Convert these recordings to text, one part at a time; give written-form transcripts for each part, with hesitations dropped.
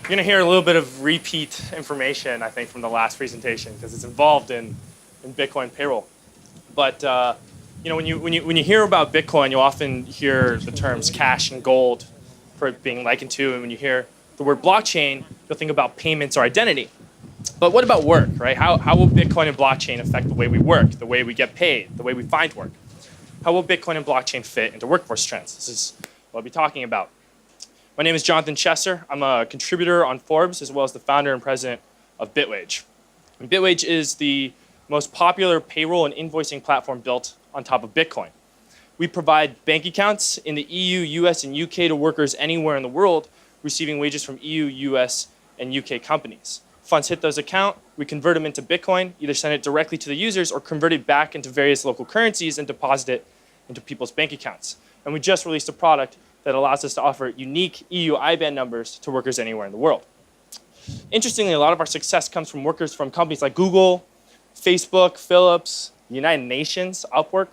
You're going to hear a little bit of repeat information, I think, from the last presentation because it's involved in Bitcoin payroll. But when you hear about Bitcoin, you'll often hear the terms cash and gold for it being likened to, and when you hear the word blockchain, you'll think about payments or identity. But what about work, right? How will Bitcoin and blockchain affect the way we work, the way we get paid, the way we find work? How will Bitcoin and blockchain fit into workforce trends? This is what I'll be talking about. My name is Jonatan Chesser. I'm a contributor on Forbes, as well as the founder and president of Bitwage. And Bitwage is the most popular payroll and invoicing platform built on top of Bitcoin. We provide bank accounts in the EU, US, and UK to workers anywhere in the world receiving wages from EU, US, and UK companies. Funds hit those accounts, we convert them into Bitcoin, either send it directly to the users or convert it back into various local currencies and deposit it into people's bank accounts. And we just released a product that allows us to offer unique EU IBAN numbers to workers anywhere in the world. Interestingly, a lot of our success comes from workers from companies like Google, Facebook, Philips, United Nations, Upwork.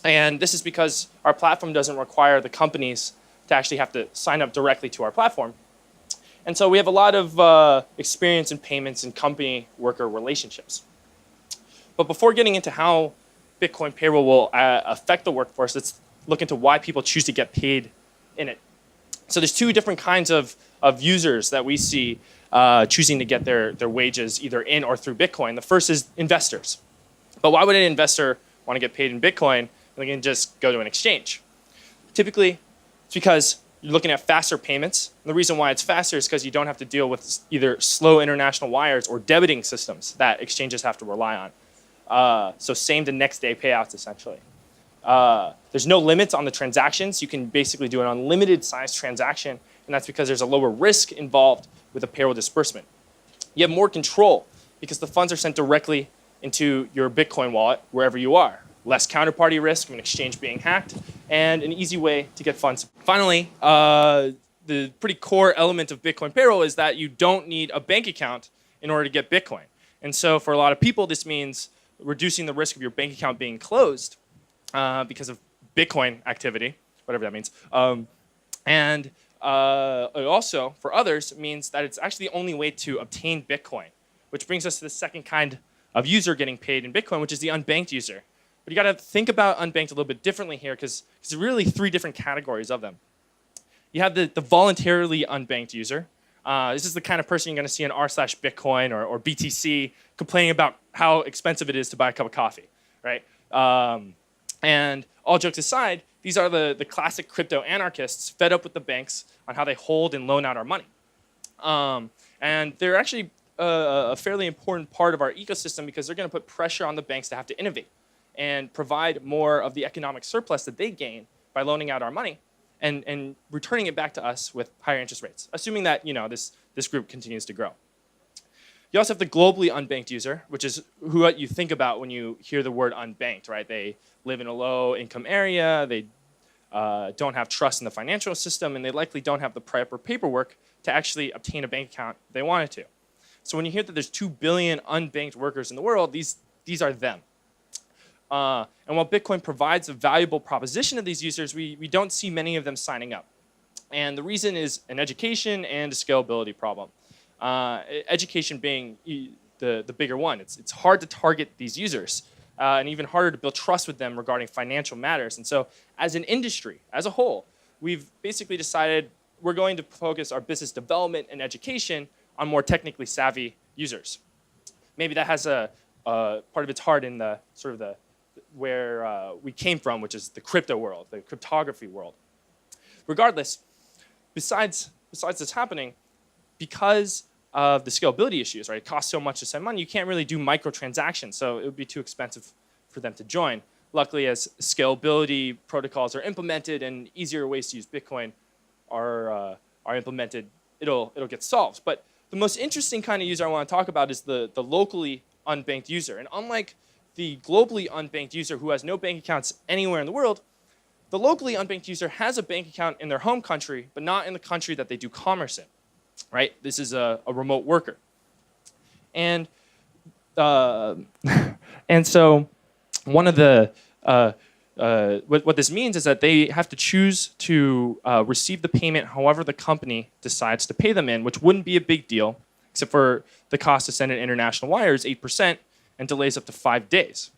And this is because our platform doesn't require the companies to actually have to sign up directly to our platform. And so we have a lot of experience in payments and company-worker relationships. But before getting into how Bitcoin payroll will affect the workforce, let's look into why people choose to get paid in it. So there's two different kinds of users that we see choosing to get their wages either in or through Bitcoin. The first is investors. But why would an investor want to get paid in Bitcoin when they can just go to an exchange? Typically, it's because you're looking at faster payments. And the reason why it's faster is because you don't have to deal with either slow international wires or debiting systems that exchanges have to rely on. So same to next day payouts, essentially. There's no limits on the transactions. You can basically do an unlimited size transaction, and that's because there's a lower risk involved with a payroll disbursement. You have more control because the funds are sent directly into your Bitcoin wallet wherever you are. Less counterparty risk of an exchange being hacked, and an easy way to get funds. Finally, the pretty core element of Bitcoin payroll is that you don't need a bank account in order to get Bitcoin. And so for a lot of people, this means reducing the risk of your bank account being closed because of Bitcoin activity, whatever that means. And it also, for others, means that it's actually the only way to obtain Bitcoin, which brings us to the second kind of user getting paid in Bitcoin, which is the unbanked user. But you got to think about unbanked a little bit differently here because there's really three different categories of them. You have the voluntarily unbanked user. This is the kind of person you're going to see in r/Bitcoin or BTC complaining about how expensive it is to buy a cup of coffee, right? And all jokes aside, these are the classic crypto anarchists fed up with the banks on how they hold and loan out our money. And they're actually a fairly important part of our ecosystem because they're going to put pressure on the banks to have to innovate and provide more of the economic surplus that they gain by loaning out our money and returning it back to us with higher interest rates, assuming that this group continues to grow. You also have the globally unbanked user, which is who you think about when you hear the word unbanked, right? They live in a low-income area, they don't have trust in the financial system, and they likely don't have the proper paperwork to actually obtain a bank account if they wanted to. So when you hear that there's 2 billion unbanked workers in the world, these are them. And while Bitcoin provides a valuable proposition to these users, we don't see many of them signing up. And the reason is an education and a scalability problem. Education being the bigger one. It's hard to target these users and even harder to build trust with them regarding financial matters. And so as an industry, as a whole, we've basically decided we're going to focus our business development and education on more technically savvy users. Maybe that has a part of its heart in the sort of the where we came from, which is the crypto world, the cryptography world. Regardless, besides this happening, because of the scalability issues, right? It costs so much to send money, you can't really do microtransactions, so it would be too expensive for them to join. Luckily, as scalability protocols are implemented and easier ways to use Bitcoin are implemented, it'll get solved. But the most interesting kind of user I want to talk about is the locally unbanked user. And unlike the globally unbanked user who has no bank accounts anywhere in the world, the locally unbanked user has a bank account in their home country, but not in the country that they do commerce in, right? This is a remote worker. And so one of the what this means is that they have to choose to receive the payment however the company decides to pay them in, which wouldn't be a big deal, except for the cost to send an international wire is 8% and delays up to 5 days.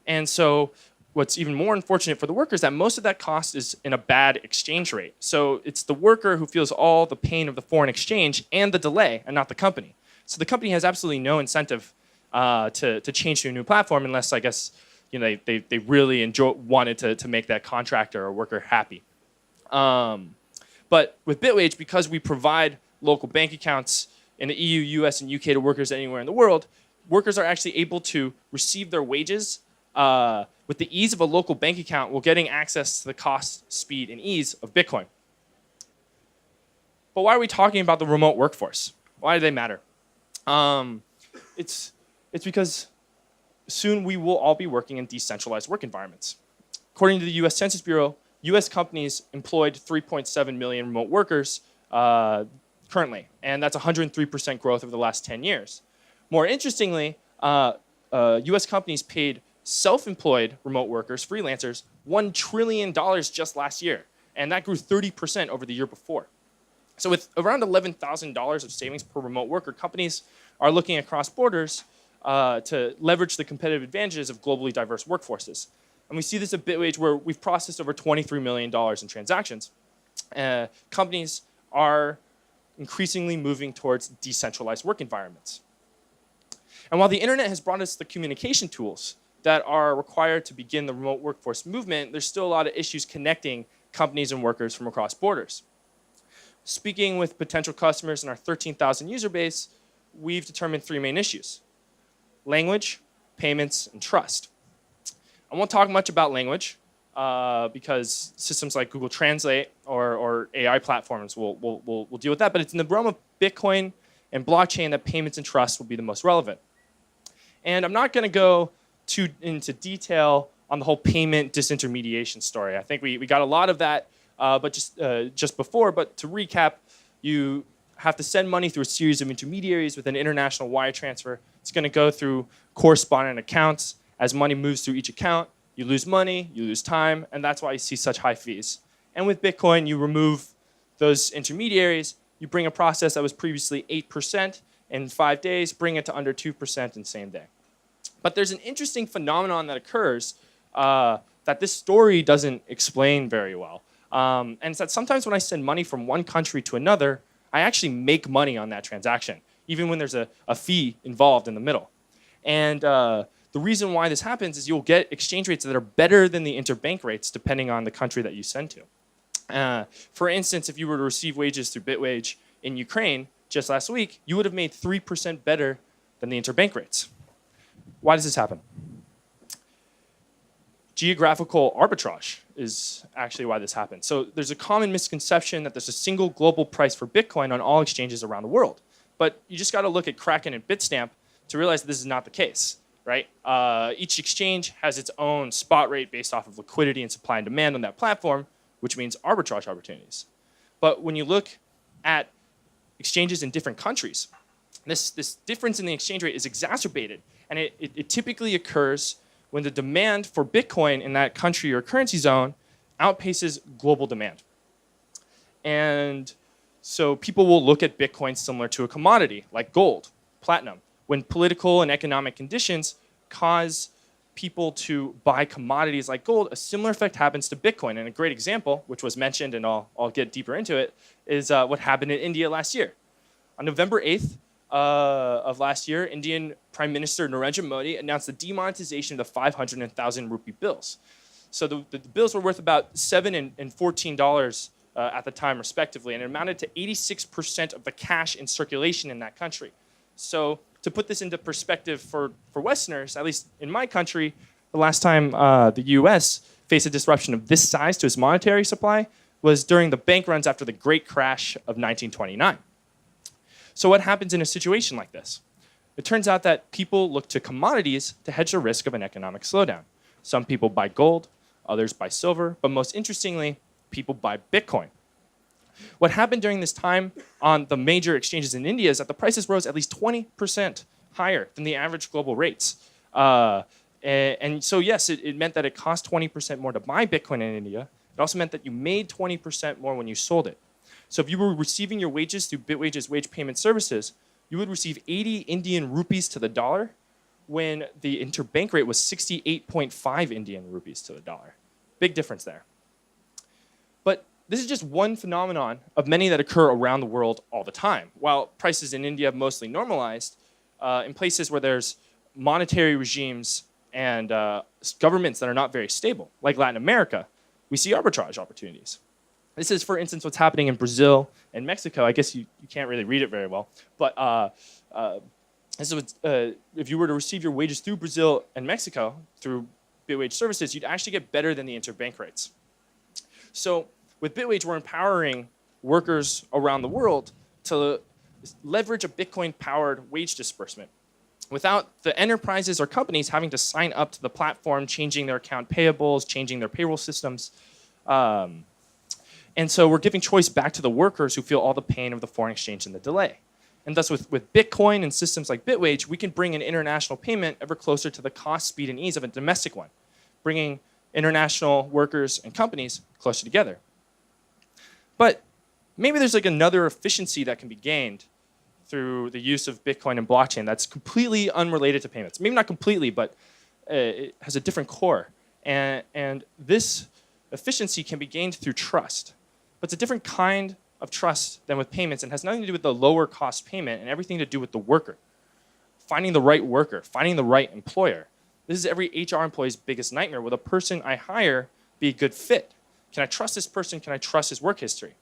And so what's even more unfortunate for the worker is that most of that cost is in a bad exchange rate. So it's the worker who feels all the pain of the foreign exchange and the delay, and not the company. So the company has absolutely no incentive to change to a new platform unless, I guess, they really wanted to make that contractor or worker happy. But with Bitwage, because we provide local bank accounts in the EU, US, and UK to workers anywhere in the world, workers are actually able to receive their wages with the ease of a local bank account while getting access to the cost, speed, and ease of Bitcoin. But why are we talking about the remote workforce? Why do they matter? It's because soon we will all be working in decentralized work environments. According to the US Census Bureau, US companies employed 3.7 million remote workers currently, and that's 103% growth over the last 10 years. More interestingly, US companies paid self-employed remote workers, freelancers, $1 trillion just last year, and that grew 30% over the year before. So with around $11,000 of savings per remote worker, companies are looking across borders to leverage the competitive advantages of globally diverse workforces. And we see this at Bitwage, where we've processed over $23 million in transactions. Companies are increasingly moving towards decentralized work environments. And while the internet has brought us the communication tools that are required to begin the remote workforce movement, there's still a lot of issues connecting companies and workers from across borders. Speaking with potential customers in our 13,000 user base, we've determined 3 main issues: language, payments, and trust. I won't talk much about language because systems like Google Translate or AI platforms will deal with that, but it's in the realm of Bitcoin and blockchain that payments and trust will be the most relevant. And I'm not going to go too into detail on the whole payment disintermediation story. I think we got a lot of that but just before. But to recap, you have to send money through a series of intermediaries with an international wire transfer. It's going to go through correspondent accounts. As money moves through each account, you lose money, you lose time, and that's why you see such high fees. And with Bitcoin, you remove those intermediaries. You bring a process that was previously 8% in 5 days, bring it to under 2% in the same day. But there's an interesting phenomenon that occurs that this story doesn't explain very well. And it's that sometimes when I send money from one country to another, I actually make money on that transaction, even when there's a fee involved in the middle. And the reason why this happens is you'll get exchange rates that are better than the interbank rates depending on the country that you send to. For instance, if you were to receive wages through Bitwage in Ukraine just last week, you would have made 3% better than the interbank rates. Why does this happen? Geographical arbitrage is actually why this happens. So there's a common misconception that there's a single global price for Bitcoin on all exchanges around the world. But you just got to look at Kraken and Bitstamp to realize that this is not the case, right? Each exchange has its own spot rate based off of liquidity and supply and demand on that platform, which means arbitrage opportunities. But when you look at exchanges in different countries, this difference in the exchange rate is exacerbated, and it typically occurs when the demand for Bitcoin in that country or currency zone outpaces global demand. And so people will look at Bitcoin similar to a commodity like gold, platinum. When political and economic conditions cause people to buy commodities like gold, a similar effect happens to Bitcoin. And a great example, which was mentioned, and I'll get deeper into it, is what happened in India last year. On November 8th of last year, Indian Prime Minister Narendra Modi announced the demonetization of the 500 and 1,000 rupee bills. So the bills were worth about $7 and $14 at the time, respectively, and it amounted to 86% of the cash in circulation in that country. So to put this into perspective for Westerners, at least in my country, the last time the US faced a disruption of this size to its monetary supply was during the bank runs after the Great Crash of 1929. So what happens in a situation like this? It turns out that people look to commodities to hedge the risk of an economic slowdown. Some people buy gold, others buy silver, but most interestingly, people buy Bitcoin. What happened during this time on the major exchanges in India is that the prices rose at least 20% higher than the average global rates. And so, yes, it meant that it cost 20% more to buy Bitcoin in India. It also meant that you made 20% more when you sold it. So if you were receiving your wages through Bitwage's wage payment services, you would receive 80 Indian rupees to the dollar when the interbank rate was 68.5 Indian rupees to the dollar. Big difference there. But this is just one phenomenon of many that occur around the world all the time. While prices in India have mostly normalized, in places where there's monetary regimes and governments that are not very stable, like Latin America, we see arbitrage opportunities. This is, for instance, what's happening in Brazil and Mexico. I guess you can't really read it very well, but this is if you were to receive your wages through Brazil and Mexico through Bitwage services, you'd actually get better than the interbank rates. So with Bitwage, we're empowering workers around the world to leverage a Bitcoin-powered wage disbursement without the enterprises or companies having to sign up to the platform, changing their account payables, changing their payroll systems. And so we're giving choice back to the workers who feel all the pain of the foreign exchange and the delay. And thus with Bitcoin and systems like Bitwage, we can bring an international payment ever closer to the cost, speed, and ease of a domestic one, bringing international workers and companies closer together. But maybe there's like another efficiency that can be gained through the use of Bitcoin and blockchain that's completely unrelated to payments. Maybe not completely, but it has a different core. And this efficiency can be gained through trust. But it's a different kind of trust than with payments and has nothing to do with the lower cost payment and everything to do with the worker. Finding the right worker, finding the right employer. This is every HR employee's biggest nightmare. Will the person I hire be a good fit? Can I trust this person? Can I trust his work history?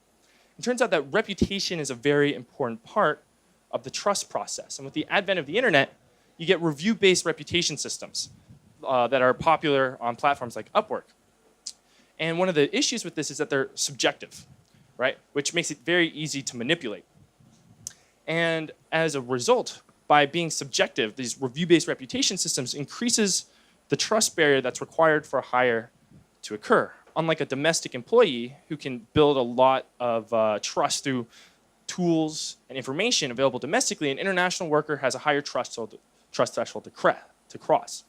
It turns out that reputation is a very important part of the trust process. And with the advent of the internet, you get review-based reputation systems that are popular on platforms like Upwork. And one of the issues with this is that they're subjective, right? Which makes it very easy to manipulate. And as a result, by being subjective, these review-based reputation systems increases the trust barrier that's required for a hire to occur. Unlike a domestic employee who can build a lot of trust through tools and information available domestically, an international worker has a higher trust threshold to cross.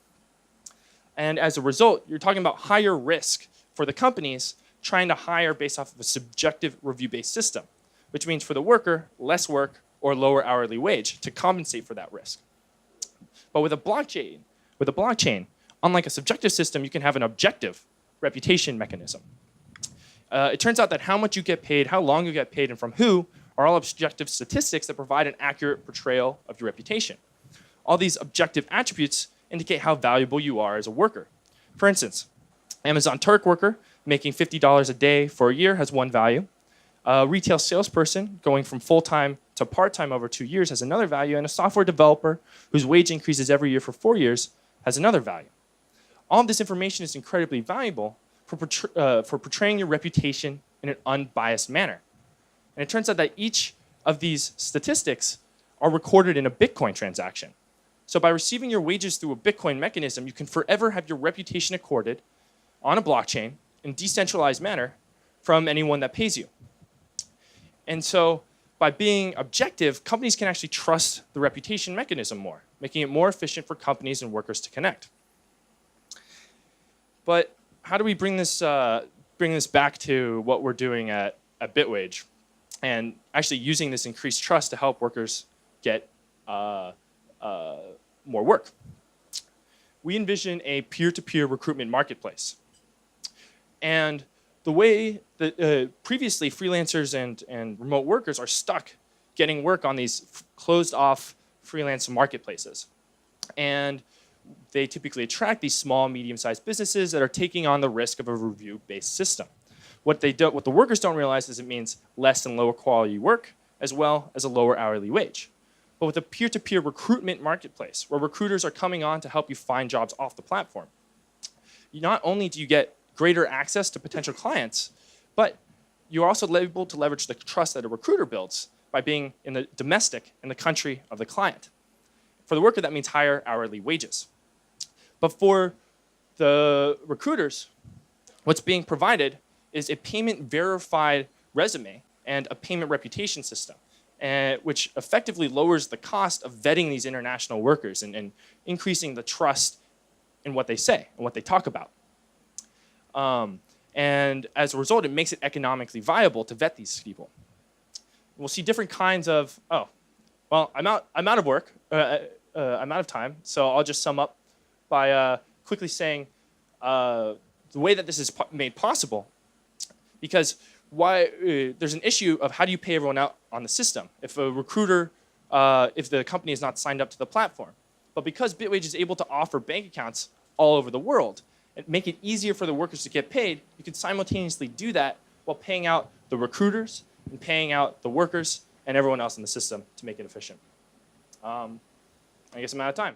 And as a result, you're talking about higher risk for the companies trying to hire based off of a subjective review-based system, which means for the worker, less work or lower hourly wage to compensate for that risk. But with a blockchain, unlike a subjective system, you can have an objective reputation mechanism. It turns out that how much you get paid, how long you get paid, and from who are all objective statistics that provide an accurate portrayal of your reputation. All these objective attributes indicate how valuable you are as a worker. For instance, Amazon Turk worker making $50 a day for a year has one value. A retail salesperson going from full-time to part-time over 2 years has another value, and a software developer whose wage increases every year for 4 years has another value. All of this information is incredibly valuable for portraying your reputation in an unbiased manner. And it turns out that each of these statistics are recorded in a Bitcoin transaction. So by receiving your wages through a Bitcoin mechanism, you can forever have your reputation accorded on a blockchain in a decentralized manner from anyone that pays you. And so by being objective, companies can actually trust the reputation mechanism more, making it more efficient for companies and workers to connect. But how do we bring this back to what we're doing at Bitwage and actually using this increased trust to help workers get more work? We envision a peer-to-peer recruitment marketplace. And the way that previously freelancers and remote workers are stuck getting work on these closed-off freelance marketplaces. And they typically attract these small, medium-sized businesses that are taking on the risk of a review-based system. What the workers don't realize is it means less and lower quality work, as well as a lower hourly wage. But with a peer-to-peer recruitment marketplace, where recruiters are coming on to help you find jobs off the platform, not only do you get greater access to potential clients, but you're also able to leverage the trust that a recruiter builds by being in the country of the client. For the worker, that means higher hourly wages. But for the recruiters, what's being provided is a payment verified resume and a payment reputation system, which effectively lowers the cost of vetting these international workers and increasing the trust in what they say and what they talk about. And as a result, it makes it economically viable to vet these people. We'll see different kinds of, oh, well, I'm out of work, I'm out of time, so I'll just sum up by quickly saying the way that this is made possible, because there's an issue of how do you pay everyone out on the system if a recruiter, if the company is not signed up to the platform. But because Bitwage is able to offer bank accounts all over the world and make it easier for the workers to get paid, you can simultaneously do that while paying out the recruiters and paying out the workers and everyone else in the system to make it efficient. I guess I'm out of time.